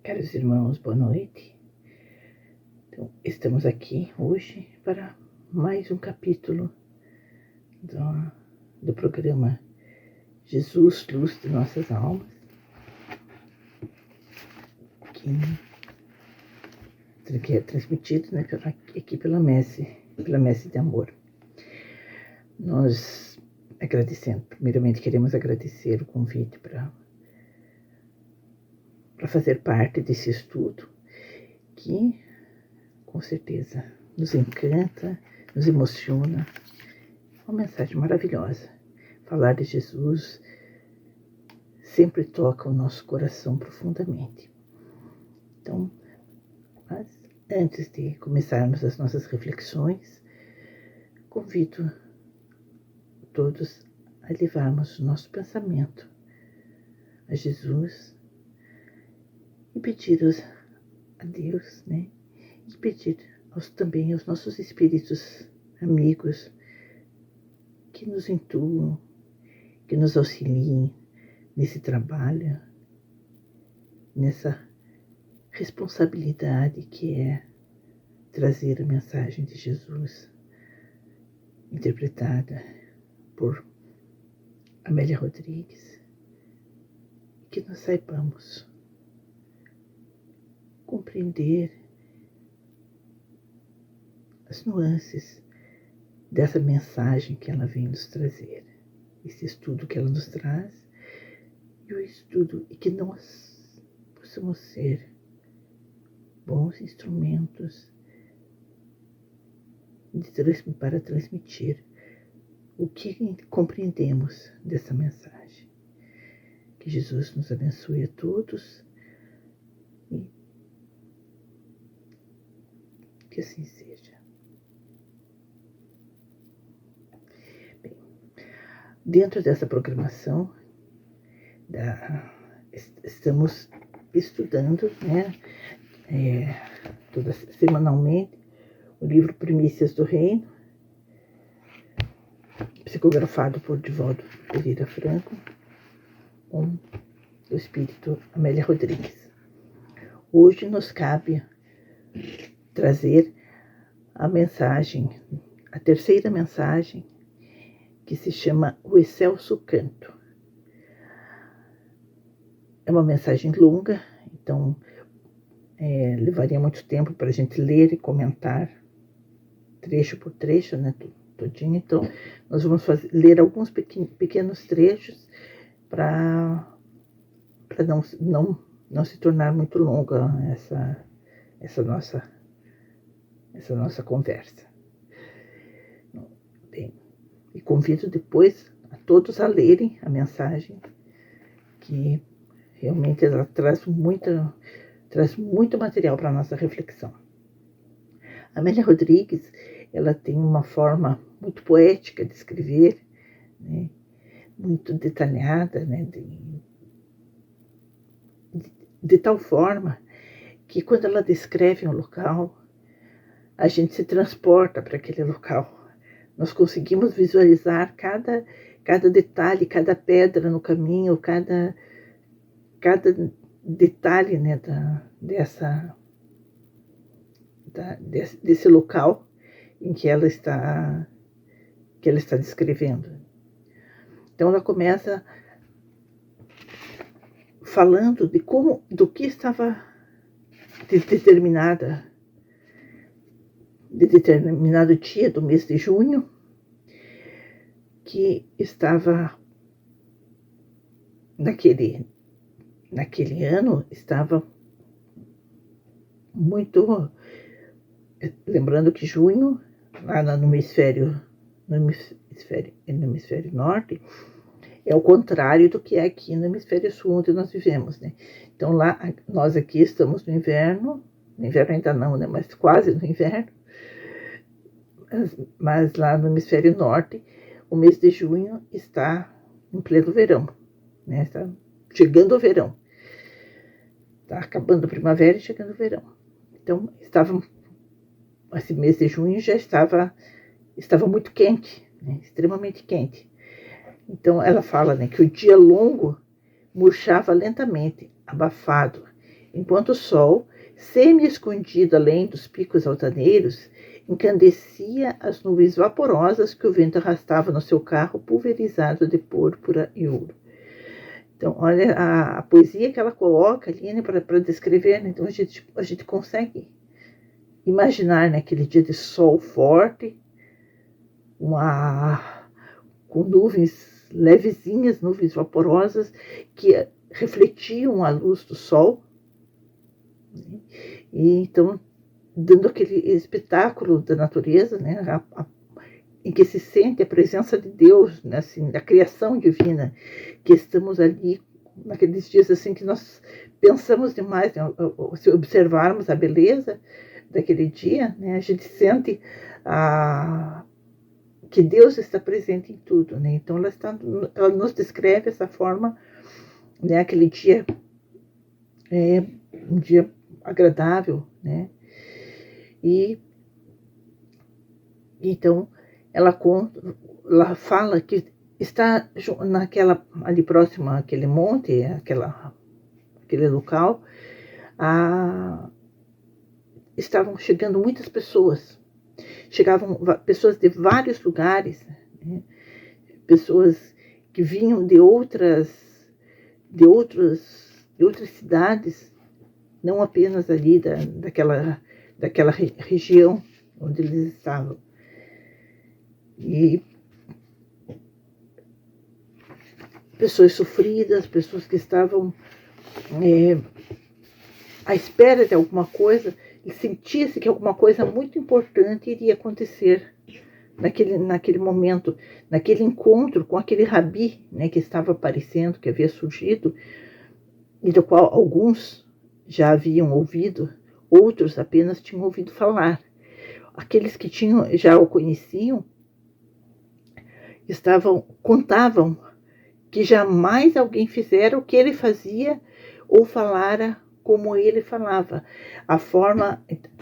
Caros irmãos, boa noite. Então, estamos aqui hoje para mais um capítulo do programa Jesus, Luz de Nossas Almas, que é transmitido, né, aqui pela Messe de Amor. Nós primeiramente queremos agradecer o convite para fazer parte desse estudo que com certeza nos encanta, nos emociona. Uma mensagem maravilhosa. Falar de Jesus sempre toca o nosso coração profundamente. Então, mas antes de começarmos as nossas reflexões, convido todos a levarmos o nosso pensamento a Jesus e pedir a Deus, né? E pedir também aos nossos espíritos amigos que nos intuam, que nos auxiliem nesse trabalho, nessa responsabilidade que é trazer a mensagem de Jesus, interpretada por Amélia Rodrigues, que nós saibamos compreender as nuances dessa mensagem que ela vem nos trazer, esse estudo que ela nos traz, e o estudo, e que nós possamos ser bons instrumentos para transmitir o que compreendemos dessa mensagem. Que Jesus nos abençoe a todos e que assim seja. Bem, dentro dessa programação, estamos estudando, né, semanalmente, o livro Primícias do Reino, psicografado por Divaldo Pereira Franco, com o espírito Amélia Rodrigues. Hoje nos cabe trazer a terceira mensagem, que se chama O Excelso Canto. É uma mensagem longa, então levaria muito tempo para a gente ler e comentar trecho por trecho, né, todinho. Então, nós vamos ler alguns pequenos trechos para não se tornar muito longa essa nossa conversa. Bem, e convido depois a todos a lerem a mensagem, que realmente ela traz muito material para a nossa reflexão. A Amélia Rodrigues, ela tem uma forma muito poética de escrever, né, muito detalhada, né, de tal forma que quando ela descreve um local, a gente se transporta para aquele local. Nós conseguimos visualizar cada detalhe, cada pedra no caminho, cada detalhe, né, desse local em que ela está descrevendo. Então ela começa falando do que estava de determinado dia do mês de junho, que estava naquele ano, estava muito, lembrando que junho, lá no hemisfério norte, é o contrário do que é aqui no hemisfério sul, onde nós vivemos, né? Então lá, nós aqui estamos no inverno ainda não, né? Mas quase no inverno. Mas lá no hemisfério norte, o mês de junho está em pleno verão, né? Está chegando o verão. Está acabando a primavera e chegando o verão. Então, esse mês de junho já estava muito quente, né? Extremamente quente. Então, ela fala, né, que o dia longo murchava lentamente, abafado, enquanto o sol, semi-escondido além dos picos altaneiros, encandecia as nuvens vaporosas que o vento arrastava no seu carro pulverizado de púrpura e ouro. Então, olha a poesia que ela coloca ali, né, para descrever, né? Então, a gente consegue imaginar, né, aquele dia de sol forte, com nuvens levezinhas, nuvens vaporosas, que refletiam a luz do sol, né? E então, dando aquele espetáculo da natureza, né, em que se sente a presença de Deus, né, assim, da criação divina, que estamos ali naqueles dias assim que nós pensamos demais, né, se observarmos a beleza daquele dia, né, a gente sente que Deus está presente em tudo, né? Então ela nos descreve essa forma, né, aquele dia um dia agradável, né? E então ela fala que está ali próximo àquele monte, aquele local, estavam chegando muitas pessoas. Chegavam pessoas de vários lugares, né? Pessoas que vinham de outras cidades, não apenas ali daquela região onde eles estavam. E pessoas sofridas, pessoas que estavam à espera de alguma coisa, e sentia-se que alguma coisa muito importante iria acontecer naquele momento, naquele encontro com aquele rabi, né, que estava aparecendo, que havia surgido, e do qual alguns já haviam ouvido, outros apenas tinham ouvido falar. Aqueles que já o conheciam contavam que jamais alguém fizera o que ele fazia ou falara como ele falava.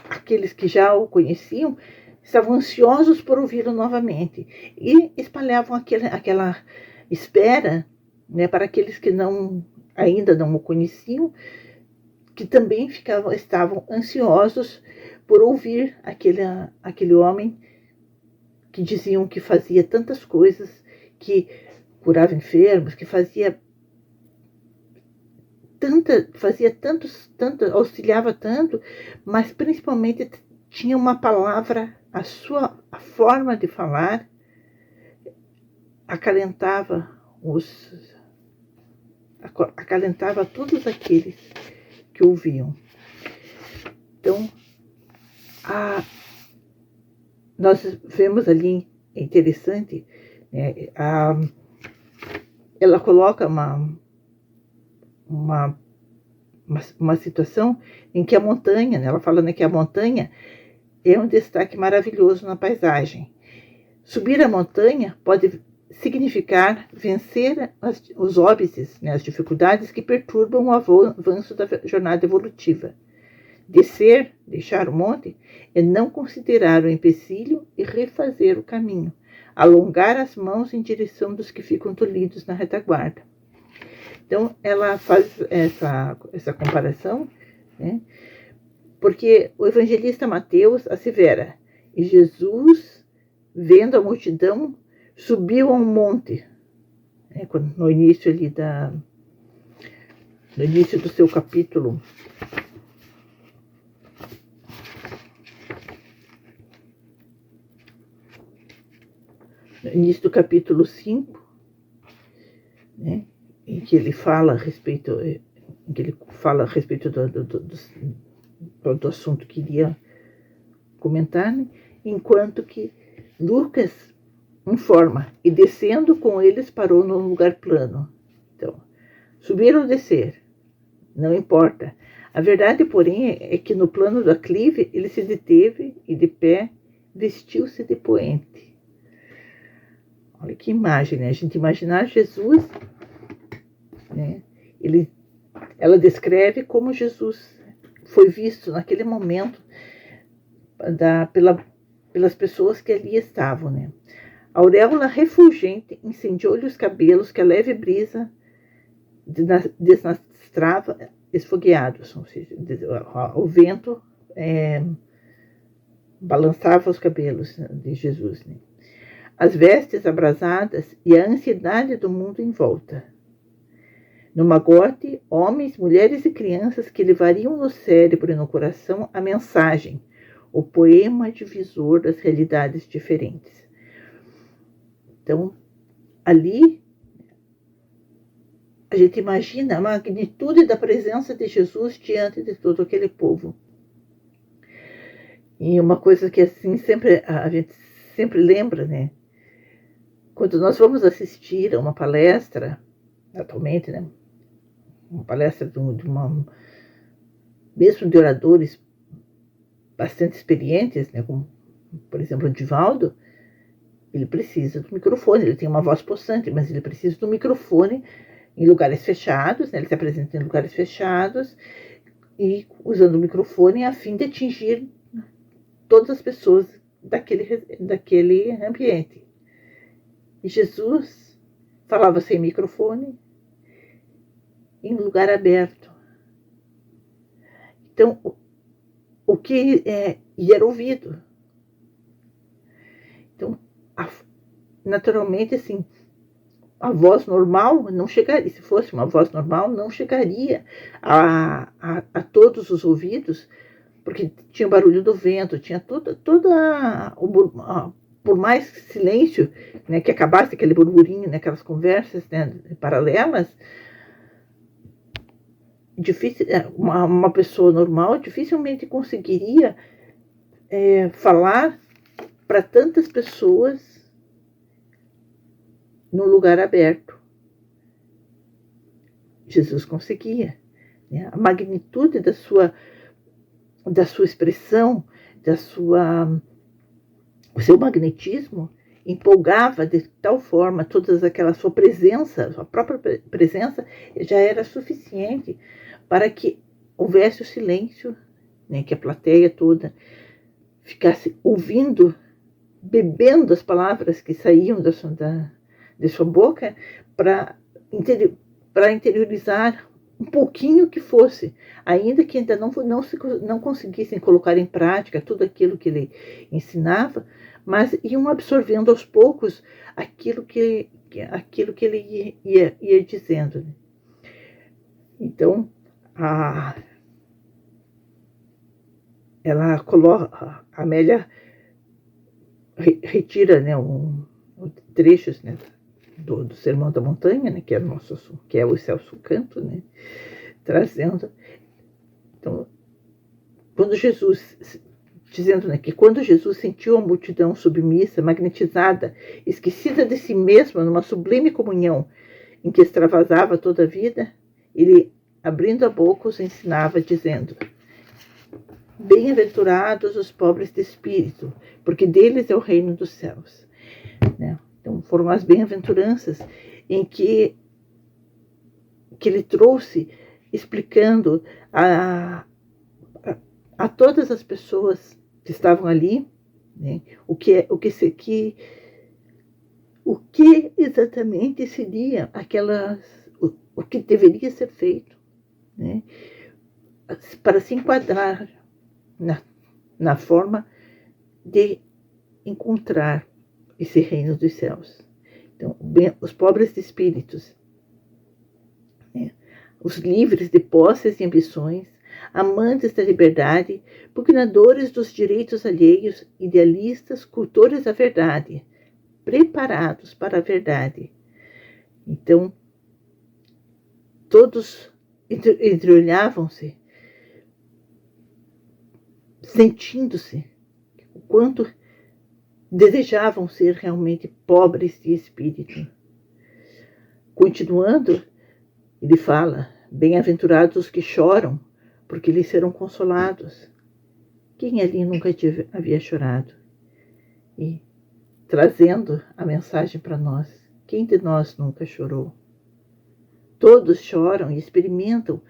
Aqueles que já o conheciam estavam ansiosos por ouvi-lo novamente e espalhavam aquela espera, né, para aqueles que ainda não o conheciam, que também estavam ansiosos por ouvir aquele homem que diziam que fazia tantas coisas, que curava enfermos, que auxiliava tanto, mas principalmente tinha uma palavra, a forma de falar acalentava todos aqueles que ouviam. Então, nós vemos ali, é interessante, né, ela coloca uma situação em que a montanha, né, ela fala, né, que a montanha é um destaque maravilhoso na paisagem. Subir a montanha pode significar vencer os óbices, né, as dificuldades que perturbam o avanço da jornada evolutiva. Descer, deixar o monte, é não considerar o empecilho e refazer o caminho, alongar as mãos em direção dos que ficam tolhidos na retaguarda. Então, ela faz essa comparação, né? Porque o evangelista Mateus assevera: e Jesus, vendo a multidão, subiu a um monte, né? No início ali no início do seu capítulo. No início do capítulo 5, né? Em que ele fala a respeito do assunto que iria comentar, né? Enquanto que Lucas informa: e descendo com eles parou num lugar plano. Então, subir ou descer, não importa. A verdade, porém, é que no plano do aclive ele se deteve e de pé vestiu-se de poente. Olha que imagem, né? A gente imaginar Jesus, né? Ela descreve como Jesus foi visto naquele momento pelas pessoas que ali estavam, né? A auréola refulgente incendiou-lhe os cabelos que a leve brisa desnastrava esfogueados, ou seja, o vento balançava os cabelos de Jesus, né? As vestes abrasadas e a ansiedade do mundo em volta. No magote, homens, mulheres e crianças que levariam no cérebro e no coração a mensagem, o poema divisor das realidades diferentes. Então, ali, a gente imagina a magnitude da presença de Jesus diante de todo aquele povo. E uma coisa que assim a gente sempre lembra, né? Quando nós vamos assistir a uma palestra, atualmente, né? Uma palestra mesmo de oradores bastante experientes, né? Como, por exemplo, o Divaldo, ele precisa do microfone, ele tem uma voz possante, mas ele precisa do microfone em lugares fechados, né? Ele se apresenta em lugares fechados e usando o microfone a fim de atingir todas as pessoas daquele ambiente. E Jesus falava sem microfone, em lugar aberto. Então, o que e era ouvido. Então, naturalmente, assim, a voz normal não chegaria, se fosse uma voz normal, não chegaria a todos os ouvidos, porque tinha o barulho do vento, tinha por mais silêncio, né, que acabasse aquele burburinho, né, aquelas conversas, né, paralelas, difícil, uma pessoa normal dificilmente conseguiria falar para tantas pessoas num lugar aberto. Jesus conseguia, né? A magnitude da sua expressão, o seu magnetismo empolgava de tal forma todas aquela sua própria presença já era suficiente para que houvesse o silêncio, né, que a plateia toda ficasse ouvindo, bebendo as palavras que saíam de sua boca para interiorizar um pouquinho que fosse, ainda que ainda não conseguissem colocar em prática tudo aquilo que ele ensinava, mas iam absorvendo aos poucos aquilo que ele ia dizendo. Então, ela coloca, a Amélia retira, né, trechos, né, do Sermão da Montanha, né, que é o Celso Canto, né, trazendo. Então, dizendo, né, que quando Jesus sentiu a multidão submissa, magnetizada, esquecida de si mesma numa sublime comunhão em que extravasava toda a vida, ele, abrindo a boca, os ensinava, dizendo: bem-aventurados os pobres de espírito, porque deles é o reino dos céus. Né? Então, foram as bem-aventuranças em que ele trouxe, explicando a todas as pessoas que estavam ali, né, o que exatamente seria o que deveria ser feito, né, para se enquadrar na forma de encontrar esse reino dos céus. Então, os pobres de espíritos, né, os livres de posses e ambições, amantes da liberdade, pugnadores dos direitos alheios, idealistas, cultores da verdade, preparados para a verdade. Então, todos entreolhavam-se, sentindo-se o quanto desejavam ser realmente pobres de espírito. Continuando, ele fala: bem-aventurados os que choram, porque eles serão consolados. Quem ali nunca havia chorado? E trazendo a mensagem para nós: quem de nós nunca chorou? Todos choram e experimentam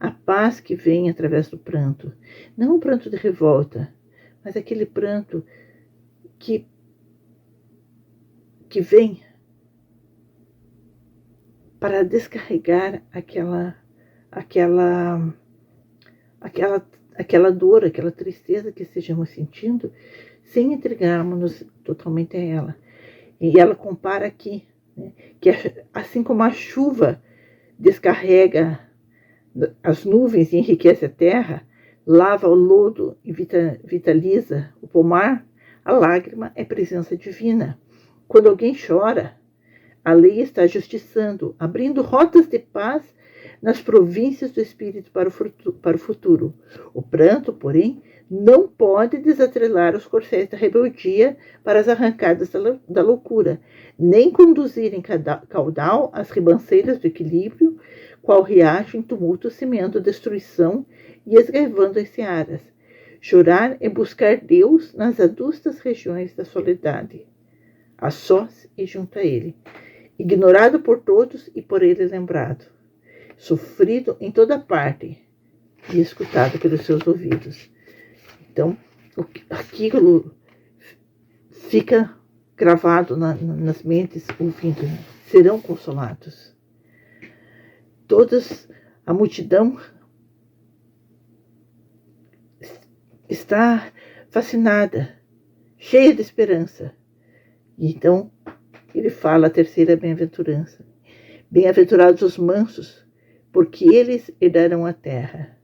a paz que vem através do pranto. Não o pranto de revolta, mas aquele pranto que vem para descarregar aquela aquela, aquela dor, aquela tristeza que estejamos sentindo, sem entregarmos-nos totalmente a ela. E ela compara aqui, né, que assim como a chuva descarrega as nuvens e enriquece a terra, lava o lodo e vitaliza o pomar, a lágrima é presença divina. Quando alguém chora, a lei está justiçando, abrindo rotas de paz nas províncias do espírito para o futuro. O pranto, porém, não pode desatrelar os corcéis da rebeldia para as arrancadas da loucura, nem conduzir em caudal as ribanceiras do equilíbrio, qual riacho em tumulto semeando destruição e esgaivando as searas. Chorar é buscar Deus nas adustas regiões da soledade, a sós e junto a Ele, ignorado por todos e por Ele lembrado, sofrido em toda parte e escutado pelos seus ouvidos. Então, aquilo fica gravado nas mentes, ouvindo, serão consolados. A multidão está fascinada, cheia de esperança. E então, ele fala a terceira bem-aventurança. Bem-aventurados os mansos, porque eles herdarão a terra.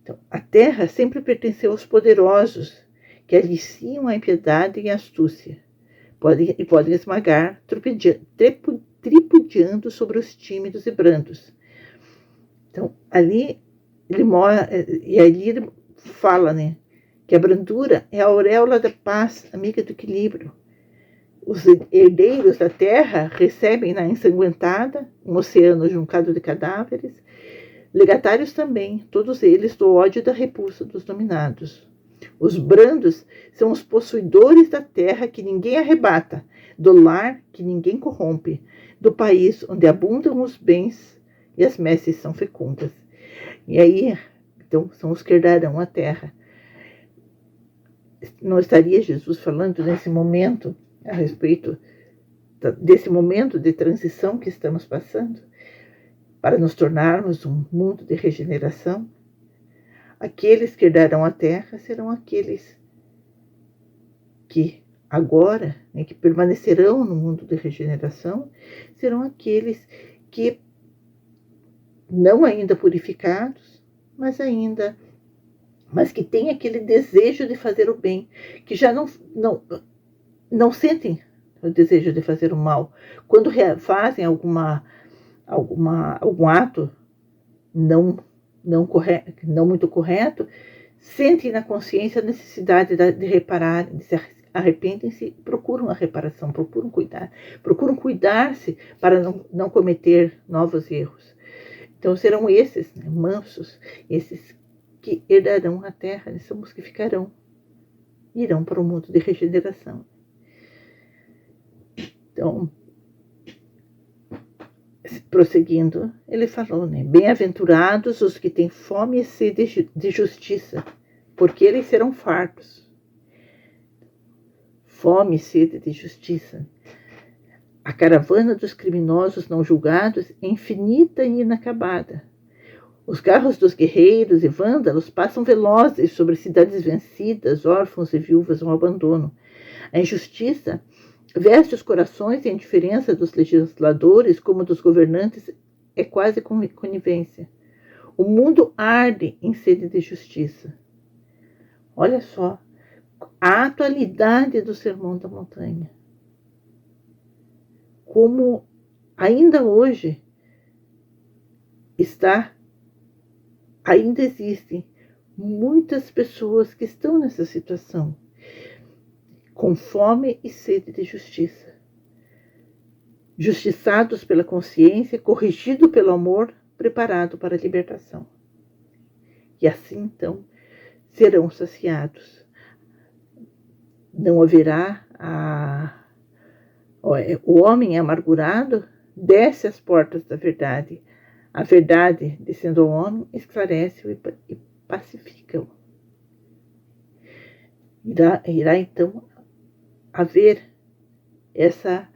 Então, a terra sempre pertenceu aos poderosos, que aliciam a impiedade e a astúcia, e podem esmagar, tripudiando sobre os tímidos e brandos. Então, ali ele fala, né, que a brandura é a auréola da paz, amiga do equilíbrio. Os herdeiros da terra recebem na ensanguentada um oceano juncado de cadáveres, legatários também, todos eles do ódio e da repulsa dos dominados. Os brandos são os possuidores da terra que ninguém arrebata, do lar que ninguém corrompe, do país onde abundam os bens e as messes são fecundas. E aí, então, são os que herdarão a terra. Não estaria Jesus falando nesse momento a respeito desse momento de transição que estamos passando, para nos tornarmos um mundo de regeneração? Aqueles que herdarão a terra serão aqueles que agora, né, que permanecerão no mundo de regeneração, serão aqueles que, não ainda purificados, mas que têm aquele desejo de fazer o bem, que já não sentem o desejo de fazer o mal. Quando fazem algum ato não muito correto, sentem na consciência a necessidade de reparar, se arrependem-se, procuram a reparação, procuram cuidar-se para não cometer novos erros. Então serão esses, né, mansos, esses que herdarão a terra, são os que irão para o mundo de regeneração. Então, prosseguindo, ele falou, né? Bem-aventurados os que têm fome e sede de justiça, porque eles serão fartos. Fome e sede de justiça. A caravana dos criminosos não julgados é infinita e inacabada. Os carros dos guerreiros e vândalos passam velozes sobre cidades vencidas, órfãos e viúvas ao abandono. A injustiça veste os corações e a indiferença dos legisladores como dos governantes é quase conivência. O mundo arde em sede de justiça. Olha só a atualidade do Sermão da Montanha. Como ainda hoje ainda existem muitas pessoas que estão nessa situação, com fome e sede de justiça. Justiçados pela consciência, corrigido pelo amor, preparado para a libertação. E assim, então, serão saciados. Não haverá o homem amargurado desce às portas da verdade. A verdade, descendo ao homem, esclarece-o e pacifica-o. Irá então haver essa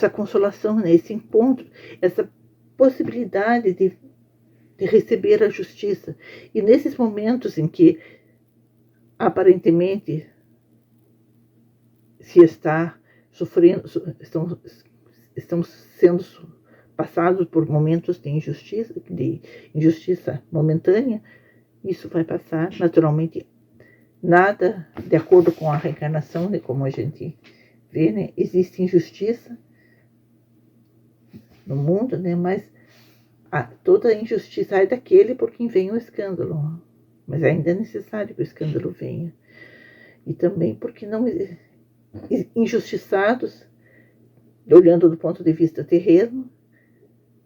consolação, né? Esse encontro, essa possibilidade de receber a justiça. E nesses momentos em que aparentemente se está sofrendo, estão sendo passados por momentos de injustiça momentânea, isso vai passar naturalmente. Nada de acordo com a reencarnação, né, como a gente vê, né, existe injustiça no mundo, né, mas toda injustiça é daquele por quem vem o escândalo. Mas ainda é necessário que o escândalo venha. E também porque não injustiçados, olhando do ponto de vista terreno,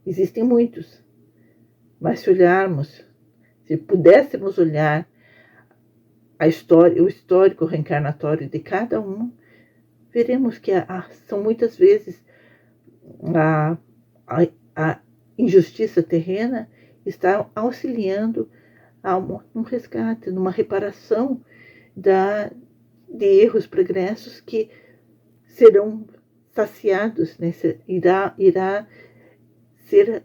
existem muitos. Mas se pudéssemos olhar o histórico reencarnatório de cada um, veremos que são muitas vezes a injustiça terrena está auxiliando a um resgate, numa reparação de erros pregressos que serão saciados, né? Irá ser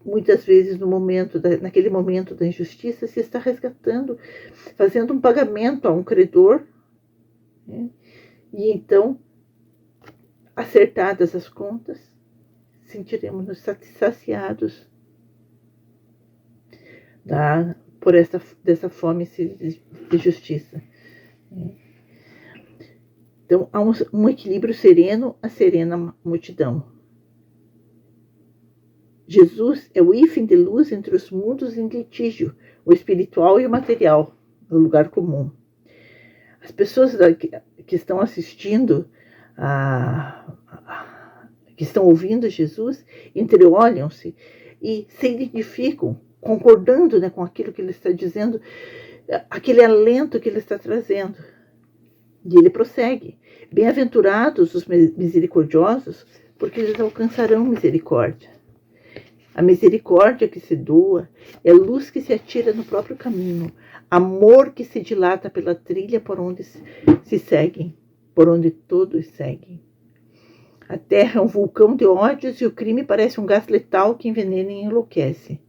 muitas vezes naquele momento da injustiça se está resgatando, fazendo um pagamento a um credor, né? E então, acertadas as contas, sentiremos-nos saciados dessa fome de justiça. Então, há um equilíbrio sereno, a serena multidão. Jesus é o hífen de luz entre os mundos em litígio, o espiritual e o material, no lugar comum. As pessoas que estão assistindo, que estão ouvindo Jesus, entreolham-se e se identificam, concordando, né, com aquilo que ele está dizendo, aquele alento que ele está trazendo. E ele prossegue: bem-aventurados os misericordiosos, porque eles alcançarão misericórdia. A misericórdia que se doa é luz que se atira no próprio caminho, amor que se dilata pela trilha por onde se seguem, por onde todos seguem. A terra é um vulcão de ódios e o crime parece um gás letal que envenena e enlouquece.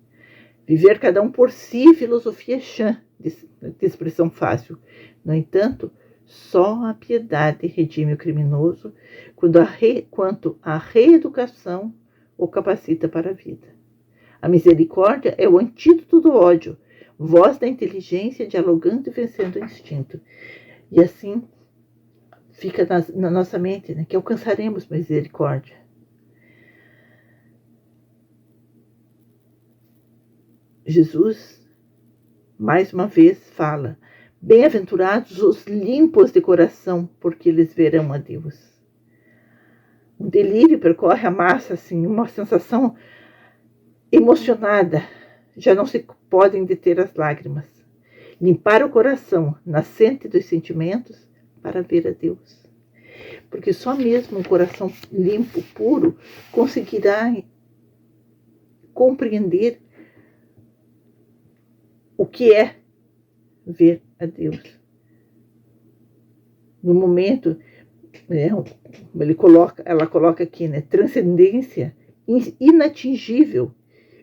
Viver cada um por si, filosofia chã, de expressão fácil. No entanto, só a piedade redime o criminoso, quanto a reeducação o capacita para a vida. A misericórdia é o antídoto do ódio, voz da inteligência dialogando e vencendo o instinto. E assim fica na nossa mente, né, que alcançaremos misericórdia. Jesus, mais uma vez, fala: bem-aventurados os limpos de coração, porque eles verão a Deus. Um delírio percorre a massa, assim, uma sensação emocionada, já não se podem deter as lágrimas. Limpar o coração, nascente dos sentimentos, para ver a Deus. Porque só mesmo um coração limpo, puro, conseguirá compreender o que é ver a Deus. No momento, né, ela coloca aqui, né, transcendência inatingível.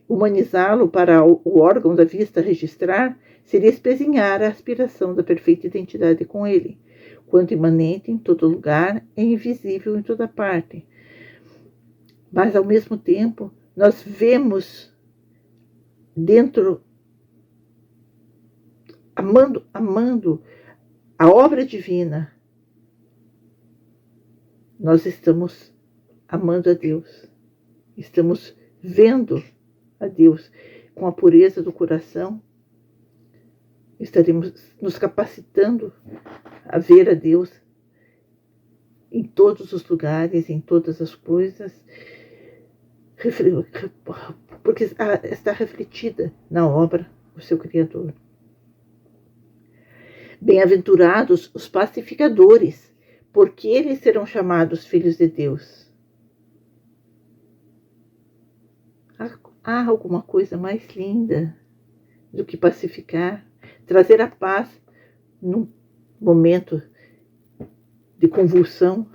Humanizá-lo para o órgão da vista registrar seria espezinhar a aspiração da perfeita identidade com ele. Quanto imanente em todo lugar, é invisível em toda parte. Mas, ao mesmo tempo, nós vemos dentro, amando a obra divina, nós estamos amando a Deus. Estamos vendo a Deus com a pureza do coração. Estaremos nos capacitando a ver a Deus em todos os lugares, em todas as coisas, porque está refletida na obra do seu Criador. Bem-aventurados os pacificadores, porque eles serão chamados filhos de Deus. Há alguma coisa mais linda do que pacificar, trazer a paz num momento de convulsão,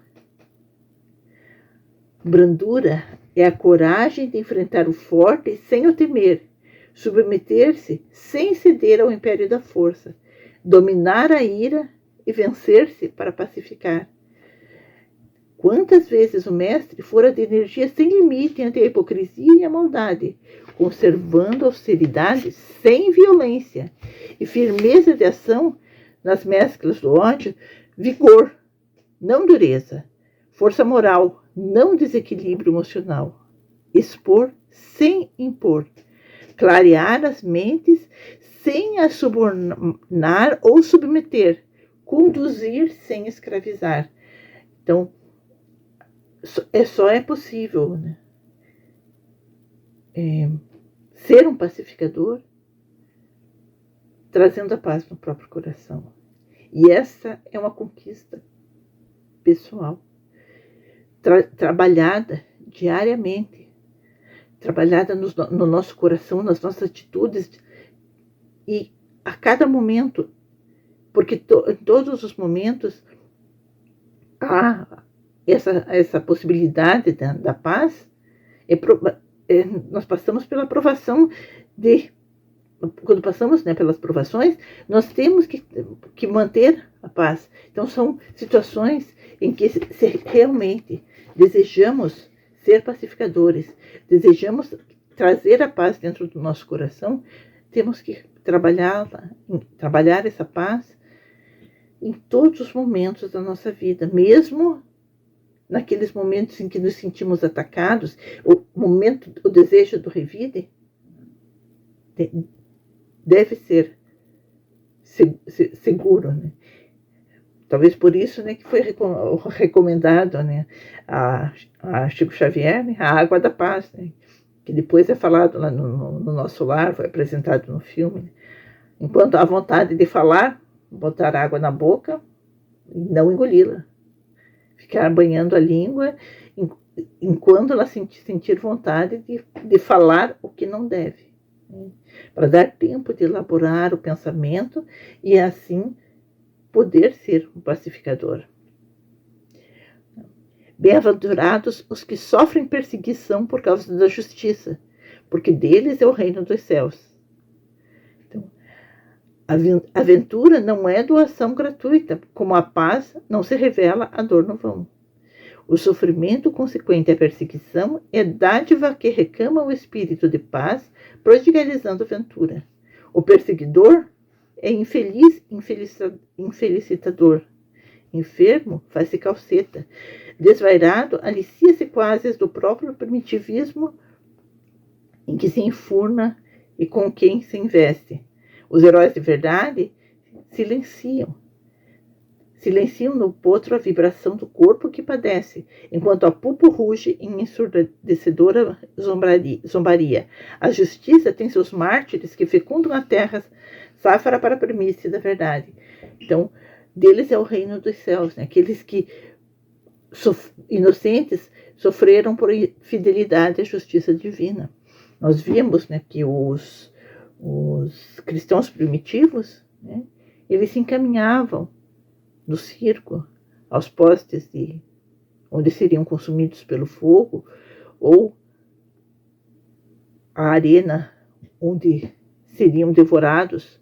brandura É a coragem de enfrentar o forte sem o temer, submeter-se sem ceder ao império da força, dominar a ira e vencer-se para pacificar. Quantas vezes o mestre fora de energia sem limite ante a hipocrisia e a maldade, conservando austeridade sem violência e firmeza de ação nas mesclas do ódio, vigor, não dureza, força moral, não desequilíbrio emocional, expor sem impor, clarear as mentes sem as subornar ou submeter, conduzir sem escravizar. Então, só é possível, né, ser um pacificador trazendo a paz no próprio coração. E essa é uma conquista pessoal, trabalhada diariamente, trabalhada no nosso coração, nas nossas atitudes, e a cada momento, porque em todos os momentos há essa possibilidade da paz. Nós passamos pela provação quando passamos, né, pelas provações, nós temos que manter a paz. Então são situações em que se realmente desejamos ser pacificadores, desejamos trazer a paz dentro do nosso coração, temos que trabalhar essa paz em todos os momentos da nossa vida, mesmo naqueles momentos em que nos sentimos atacados, o desejo do revide deve ser seguro, né? Talvez por isso, né, que foi recomendado, né, a Chico Xavier, né, a água da paz, né, que depois é falado lá no Nosso Lar, foi apresentado no filme. Né? Enquanto há vontade de falar, botar água na boca e não engoli-la. Ficar banhando a língua enquanto ela sentir vontade de falar o que não deve. Né? Para dar tempo de elaborar o pensamento e assim poder ser um pacificador. Bem-aventurados os que sofrem perseguição por causa da justiça, porque deles é o reino dos céus. Então, a aventura não é doação gratuita, como a paz não se revela a dor no vão. O sofrimento consequente à perseguição é dádiva que recama o espírito de paz, prodigalizando a ventura. O perseguidor é infelicitador. Enfermo, faz-se calceta. Desvairado, alicia-se quase do próprio primitivismo em que se enfurna e com quem se investe. Os heróis de verdade silenciam no potro a vibração do corpo que padece, enquanto a pulpo ruge em ensurdecedora zombaria. A justiça tem seus mártires que fecundam a terra sáfara para a primícia da verdade. Então, deles é o reino dos céus, né? Aqueles que inocentes sofreram por fidelidade à justiça divina. Nós vimos, né, que os cristãos primitivos, né, eles se encaminhavam no circo aos postes onde seriam consumidos pelo fogo, ou a arena onde seriam devorados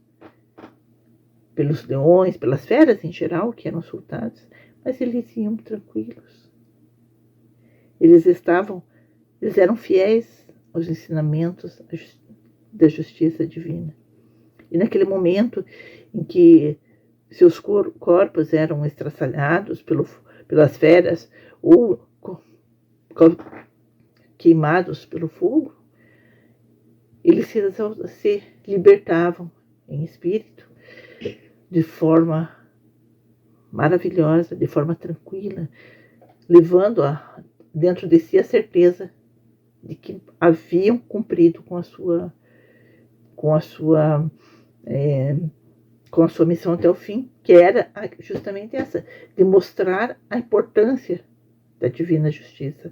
pelos leões, pelas feras em geral, que eram soltados, mas eles iam tranquilos. Eles eram fiéis aos ensinamentos da justiça divina. E naquele momento em que seus corpos eram estraçalhados pelas feras ou queimados pelo fogo, eles se libertavam em espírito de forma maravilhosa, de forma tranquila, levando dentro de si a certeza de que haviam cumprido com a sua missão até o fim, que era justamente essa, de mostrar a importância da divina justiça,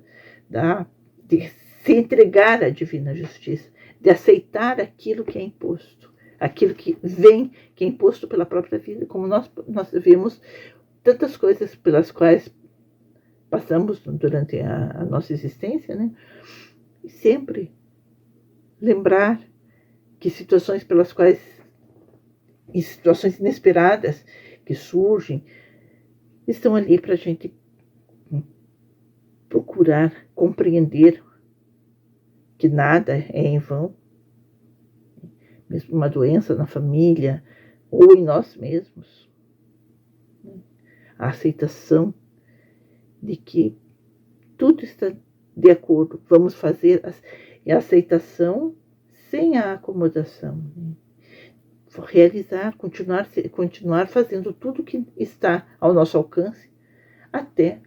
de se entregar à divina justiça, de aceitar aquilo que é imposto, aquilo que é imposto pela própria vida, como nós vimos tantas coisas pelas quais passamos durante a nossa existência, né? E sempre lembrar que situações pelas quais, e situações inesperadas que surgem, estão ali para a gente procurar compreender que nada é em vão, mesmo uma doença na família ou em nós mesmos. A aceitação de que tudo está de acordo, vamos fazer a aceitação sem a acomodação. Realizar, continuar fazendo tudo que está ao nosso alcance até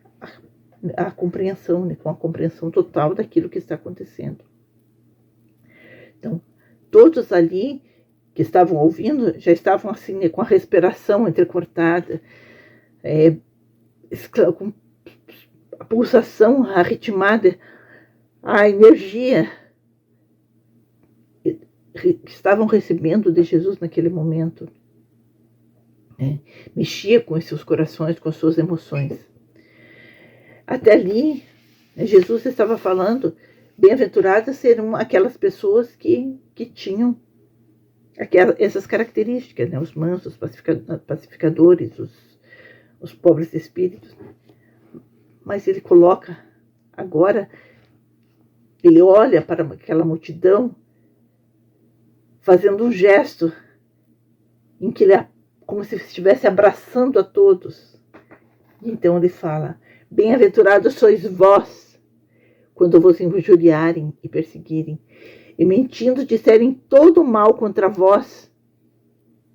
a compreensão, né, com a compreensão total daquilo que está acontecendo. Então, todos ali que estavam ouvindo já estavam assim, né, com a respiração entrecortada, com a pulsação arritmada, a energia que estavam recebendo de Jesus naquele momento, né, mexia com os seus corações, com as suas emoções. Até ali, Jesus estava falando, bem-aventuradas serão aquelas pessoas que tinham essas características, né? Os mansos, pacificadores, os pobres de espíritos. Mas ele coloca agora, ele olha para aquela multidão, fazendo um gesto em que ele, como se estivesse abraçando a todos. Então ele fala, bem-aventurados sois vós, quando vos injuriarem e perseguirem, e mentindo disserem todo o mal contra vós,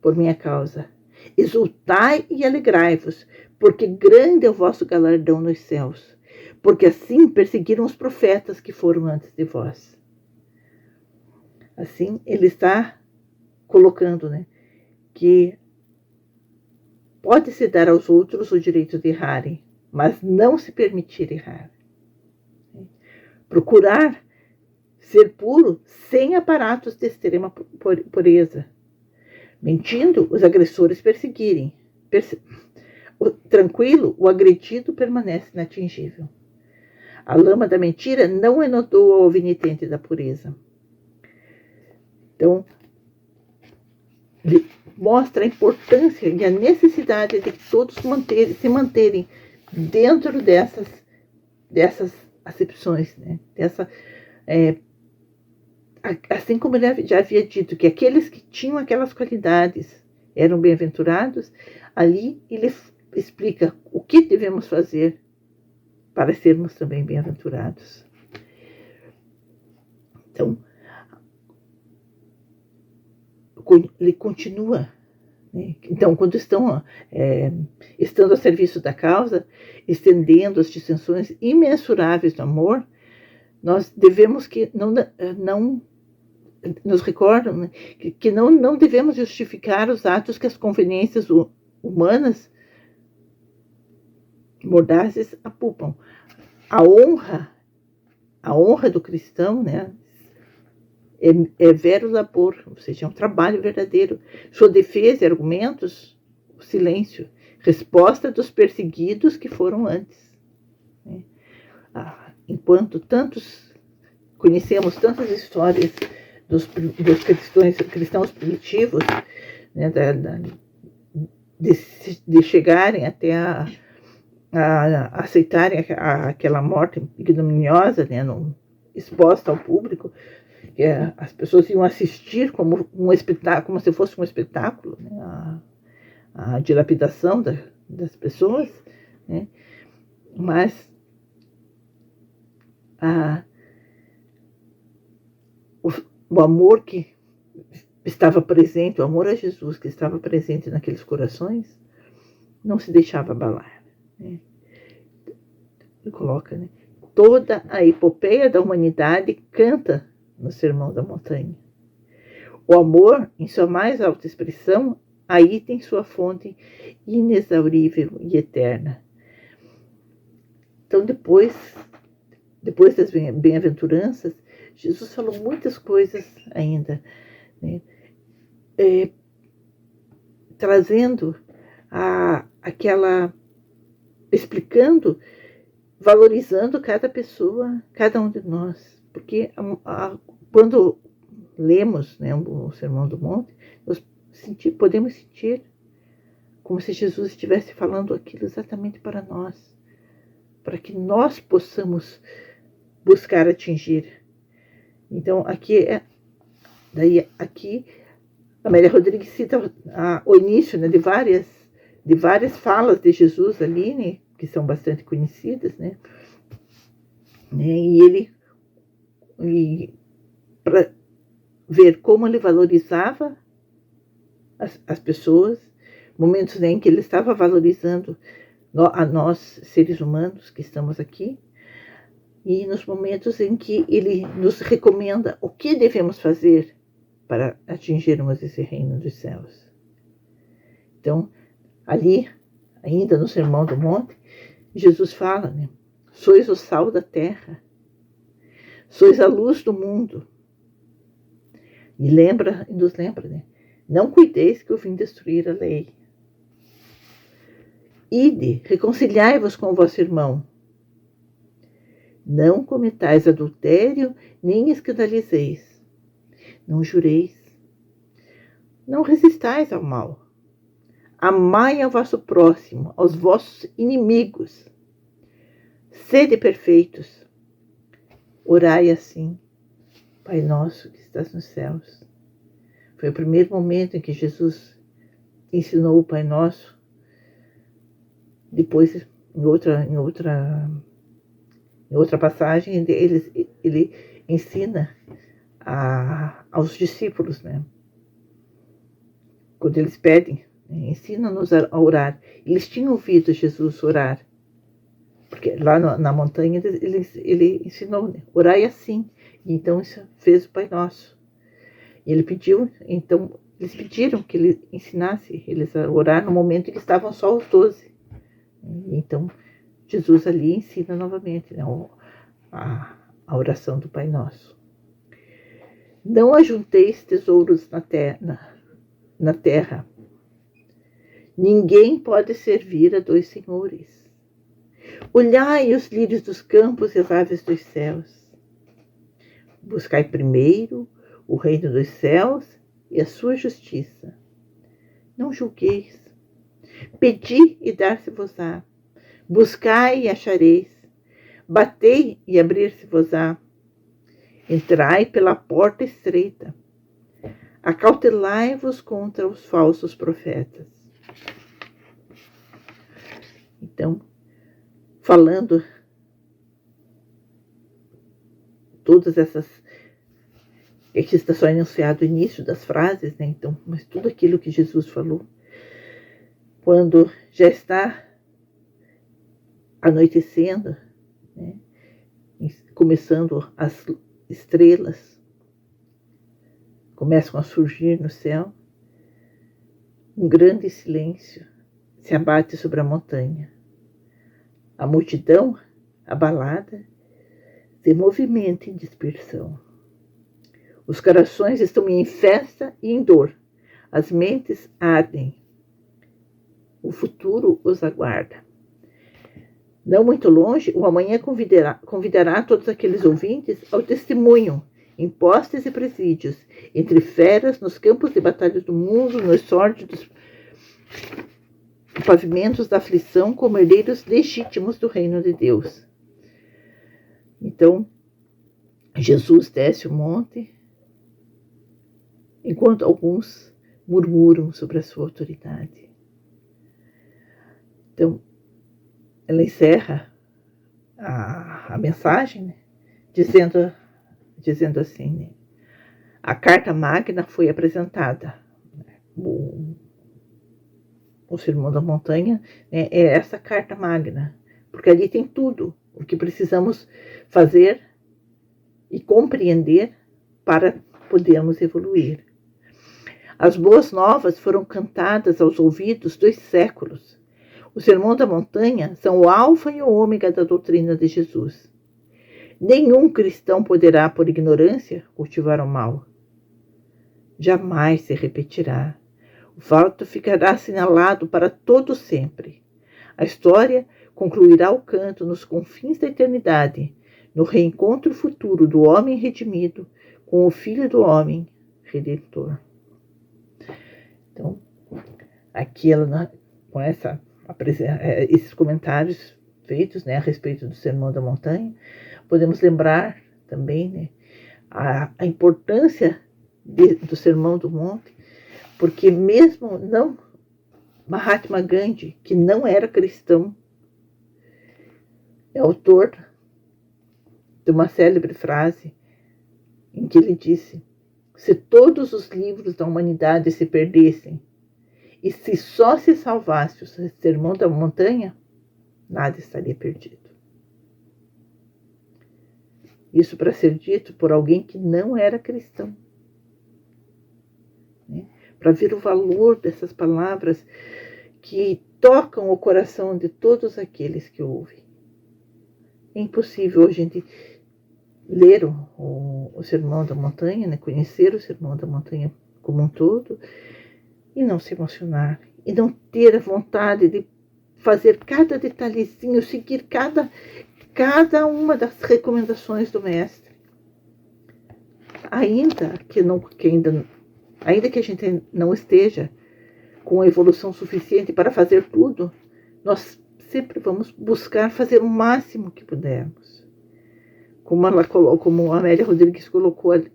por minha causa. Exultai e alegrai-vos, porque grande é o vosso galardão nos céus, porque assim perseguiram os profetas que foram antes de vós. Assim, ele está colocando, né, que pode-se dar aos outros o direito de errarem, mas não se permitir errar. Procurar ser puro sem aparatos de extrema pureza. Mentindo, os agressores perseguirem. Tranquilo, o agredido permanece inatingível. A lama da mentira não enodoa ao penitente da pureza. Então, ele mostra a importância e a necessidade de todos se manterem dentro dessas acepções, né? Assim como ele já havia dito, que aqueles que tinham aquelas qualidades eram bem-aventurados, ali ele explica o que devemos fazer para sermos também bem-aventurados. Então, ele continua, né? Então, quando estando a serviço da causa, estendendo as distensões imensuráveis do amor, nós devemos que não nos recordam, né, que não devemos justificar os atos que as conveniências humanas mordazes apupam. A honra do cristão, né, é vero labor, ou seja, é um trabalho verdadeiro. Sua defesa e argumentos, o silêncio, resposta dos perseguidos que foram antes. Né? Enquanto conhecemos tantas histórias dos cristãos primitivos, né, de chegarem até a aceitarem aquela morte ignominiosa, né, exposta ao público, que as pessoas iam assistir como um espetáculo, como se fosse um espetáculo, né, a dilapidação das pessoas, né, mas o amor que estava presente, o amor a Jesus que estava presente naqueles corações, não se deixava abalar. Né? Ele coloca, né? Toda a epopeia da humanidade canta no Sermão da Montanha. O amor, em sua mais alta expressão, aí tem sua fonte inexaurível e eterna. Então, depois das bem-aventuranças, Jesus falou muitas coisas ainda, né? Trazendo explicando valorizando cada pessoa, cada um de nós. Porque quando lemos, né, o Sermão do Monte, nós podemos sentir como se Jesus estivesse falando aquilo exatamente para nós, para que nós possamos buscar atingir. Então, aqui a Amélia Rodrigues cita o início, né, de várias falas de Jesus ali, né, que são bastante conhecidas, né, e para ver como ele valorizava as pessoas, momentos, né, em que ele estava valorizando a nós, seres humanos que estamos aqui, e nos momentos em que ele nos recomenda o que devemos fazer para atingirmos esse reino dos céus. Então, ali, ainda no Sermão do Monte, Jesus fala, né? Sois o sal da terra, sois a luz do mundo. E nos lembra, né? Não cuideis que eu vim destruir a lei. Ide, reconciliai-vos com o vosso irmão. Não cometais adultério, nem escandalizeis. Não jureis. Não resistais ao mal. Amai ao vosso próximo, aos vossos inimigos. Sede perfeitos. Orai assim, Pai nosso que estás nos céus. Foi o primeiro momento em que Jesus ensinou o Pai Nosso. Depois, em outra passagem, ele ensina aos discípulos, né? Quando eles pedem, né? Ensina-nos a orar. Eles tinham ouvido Jesus orar, porque lá na montanha ele ensinou, né? Orai assim. E então isso fez o Pai Nosso. E eles pediram que ele ensinasse eles a orar no momento em que estavam só os 12. Então, Jesus ali ensina novamente, né, a oração do Pai Nosso. Não ajunteis tesouros na terra. Ninguém pode servir a 2 senhores. Olhai os lírios dos campos e as aves dos céus. Buscai primeiro o reino dos céus e a sua justiça. Não julgueis. Pedi e dar-se-vos-á. Buscai e achareis. Batei e abrir-se-vos-á. Entrai pela porta estreita. Acautelai-vos contra os falsos profetas. Então, falando todas essas... Aqui está só enunciado o início das frases, né? Então, mas tudo aquilo que Jesus falou, quando já está anoitecendo, né? Começando as estrelas, começam a surgir no céu, um grande silêncio se abate sobre a montanha. A multidão, abalada, se movimenta em dispersão. Os corações estão em festa e em dor. As mentes ardem. O futuro os aguarda. Não muito longe, o amanhã convidará todos aqueles ouvintes ao testemunho, em postes e presídios, entre feras, nos campos de batalhas do mundo, nos sórdidos pavimentos da aflição, como herdeiros legítimos do reino de Deus. Então, Jesus desce o monte, enquanto alguns murmuram sobre a sua autoridade. Então, ela encerra a mensagem, né, dizendo assim, né, a Carta Magna foi apresentada. O Sermão da Montanha, né, é essa Carta Magna, porque ali tem tudo o que precisamos fazer e compreender para podermos evoluir. As boas novas foram cantadas aos ouvidos dos séculos. O Sermão da Montanha são o alfa e o ômega da doutrina de Jesus. Nenhum cristão poderá, por ignorância, cultivar o mal. Jamais se repetirá. O fato ficará assinalado para todo sempre. A história concluirá o canto nos confins da eternidade, no reencontro futuro do homem redimido com o Filho do Homem Redentor. Então, aqui ela, com esses comentários feitos, né, a respeito do Sermão da Montanha, podemos lembrar também, né, a importância do Sermão do Monte, porque mesmo não Mahatma Gandhi, que não era cristão, é autor de uma célebre frase em que ele disse: se todos os livros da humanidade se perdessem e se só se salvasse o Sermão da Montanha, nada estaria perdido. Isso para ser dito por alguém que não era cristão. Né? Para ver o valor dessas palavras que tocam o coração de todos aqueles que ouvem. É impossível a gente ler o Sermão da Montanha, né? Conhecer o Sermão da Montanha como um todo, e não se emocionar, e não ter a vontade de fazer cada detalhezinho, seguir cada uma das recomendações do Mestre. Ainda que a gente não esteja com a evolução suficiente para fazer tudo, nós sempre vamos buscar fazer o máximo que pudermos. Como a Amélia Rodrigues colocou ali,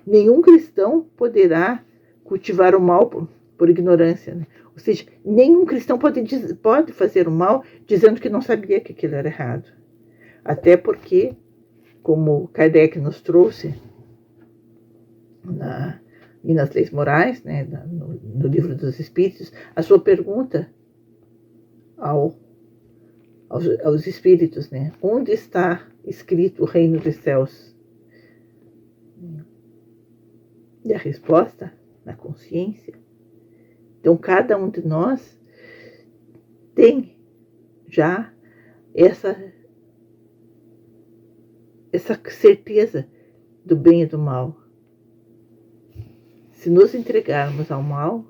nenhum cristão poderá cultivar o mal por ignorância. Né? Ou seja, nenhum cristão pode fazer o mal dizendo que não sabia que aquilo era errado. Até porque, como Kardec nos trouxe e nas leis morais, né, no livro dos Espíritos, a sua pergunta aos espíritos, né? Onde está escrito o reino dos céus? E a resposta, na consciência. Então, cada um de nós tem já essa certeza do bem e do mal. Se nos entregarmos ao mal,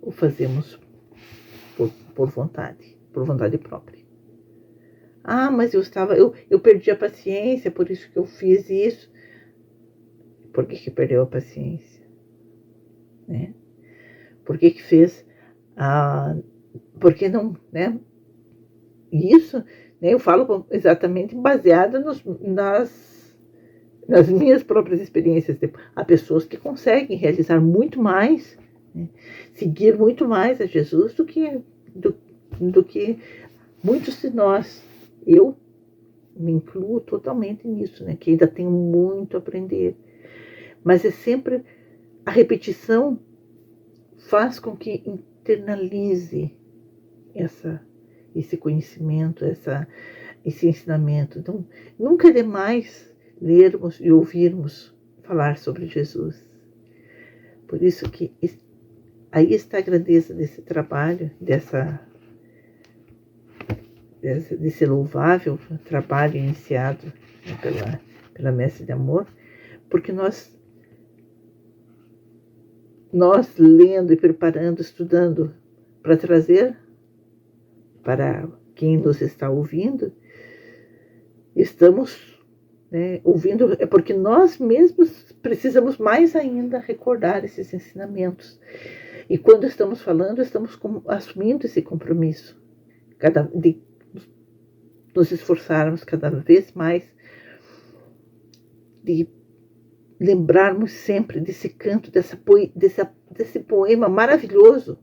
o fazemos por vontade própria. Ah, mas eu perdi a paciência, por isso que eu fiz isso. Por que perdeu a paciência? Né? Por que fez? Por que não, né? Isso, né, eu falo exatamente baseada nas minhas próprias experiências. Há pessoas que conseguem realizar muito mais, né, seguir muito mais a Jesus do que muitos de nós. Eu me incluo totalmente nisso, né, que ainda tenho muito a aprender. Mas é sempre a repetição faz com que internalize esse conhecimento, esse ensinamento. Então, nunca é demais lermos e ouvirmos falar sobre Jesus. Por isso que aí está a grandeza desse trabalho, desse louvável trabalho iniciado, né, pela Mestre de Amor, porque nós lendo e preparando, estudando para trazer para quem nos está ouvindo, estamos, né, ouvindo, é porque nós mesmos precisamos mais ainda recordar esses ensinamentos. E quando estamos falando, estamos assumindo esse compromisso, de nos esforçarmos cada vez mais, de lembrarmos sempre desse canto, desse poema maravilhoso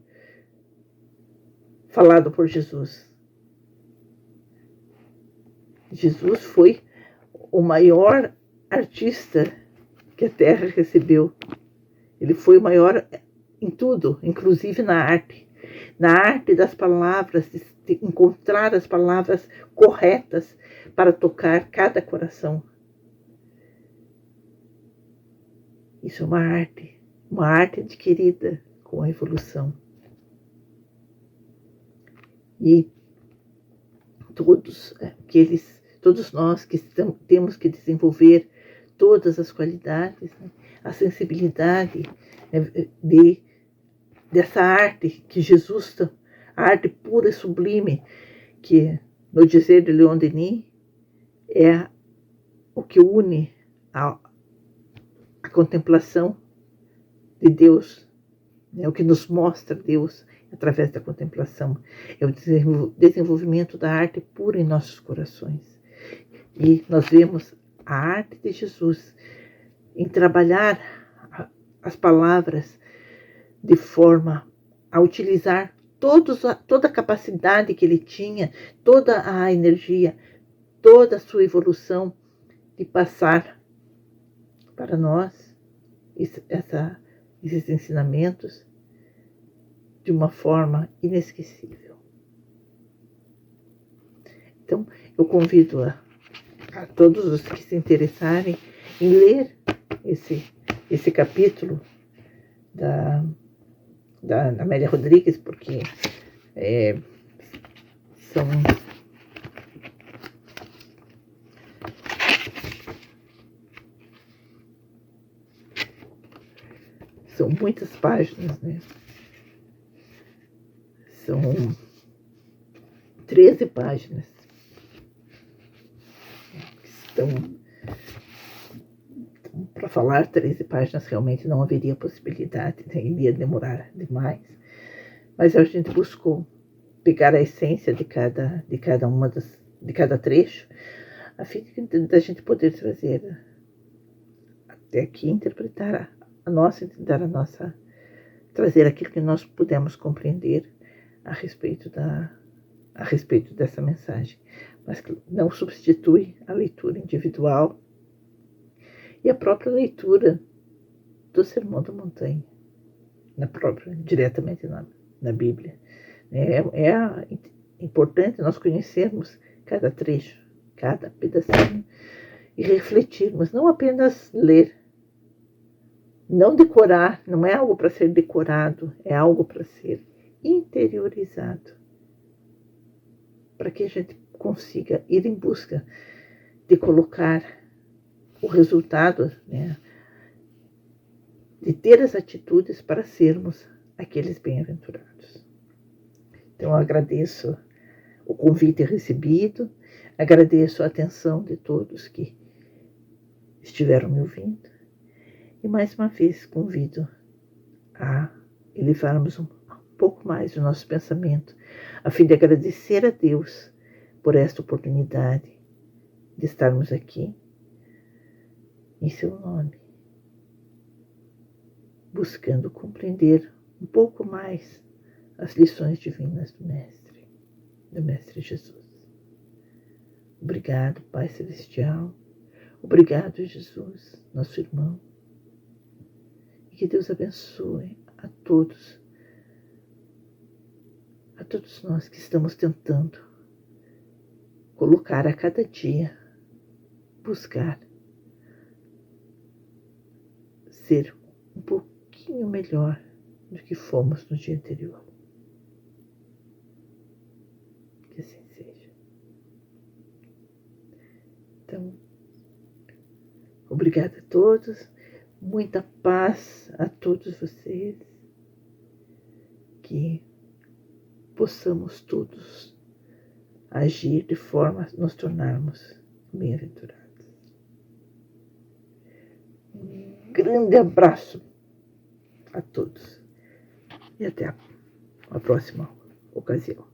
falado por Jesus. Jesus foi o maior artista que a Terra recebeu. Ele foi o maior em tudo, inclusive na arte das palavras, de encontrar as palavras corretas para tocar cada coração. Isso é uma arte adquirida com a evolução. E todos nós que temos que desenvolver todas as qualidades, né? A sensibilidade, né, dessa arte que Jesus, a arte pura e sublime, que, no dizer de Leon Denis, é o que une a contemplação de Deus, né? O que nos mostra Deus através da contemplação. É o desenvolvimento da arte pura em nossos corações. E nós vemos a arte de Jesus em trabalhar as palavras de forma a utilizar toda a capacidade que ele tinha, toda a energia, toda a sua evolução de passar para nós esses ensinamentos de uma forma inesquecível. Então, eu convido a todos os que se interessarem em ler esse capítulo da Amélia Rodrigues, porque são muitas páginas, né? São 13 páginas. Então, para falar 13 páginas realmente não haveria possibilidade, né? Iria demorar demais. Mas a gente buscou pegar a essência de cada trecho, a fim de a gente poder trazer até aqui, interpretar trazer aquilo que nós pudemos compreender a respeito dessa mensagem, mas que não substitui a leitura individual e a própria leitura do Sermão da Montanha, diretamente na Bíblia. É importante nós conhecermos cada trecho, cada pedacinho e refletirmos, não apenas ler, não decorar, não é algo para ser decorado, é algo para ser interiorizado, para que a gente consiga ir em busca de colocar o resultado, né, de ter as atitudes para sermos aqueles bem-aventurados. Então, eu agradeço o convite recebido, agradeço a atenção de todos que estiveram me ouvindo e, mais uma vez, convido a elevarmos um pouco mais o nosso pensamento, a fim de agradecer a Deus por esta oportunidade de estarmos aqui em seu nome, buscando compreender um pouco mais as lições divinas do Mestre Jesus. Obrigado, Pai Celestial. Obrigado, Jesus, nosso irmão. E que Deus abençoe a todos nós que estamos tentando colocar a cada dia, buscar ser um pouquinho melhor do que fomos no dia anterior. Que assim seja. Então, obrigada a todos, muita paz a todos vocês, que possamos todos agir de forma a nos tornarmos bem-aventurados. Um grande abraço a todos e até a próxima ocasião.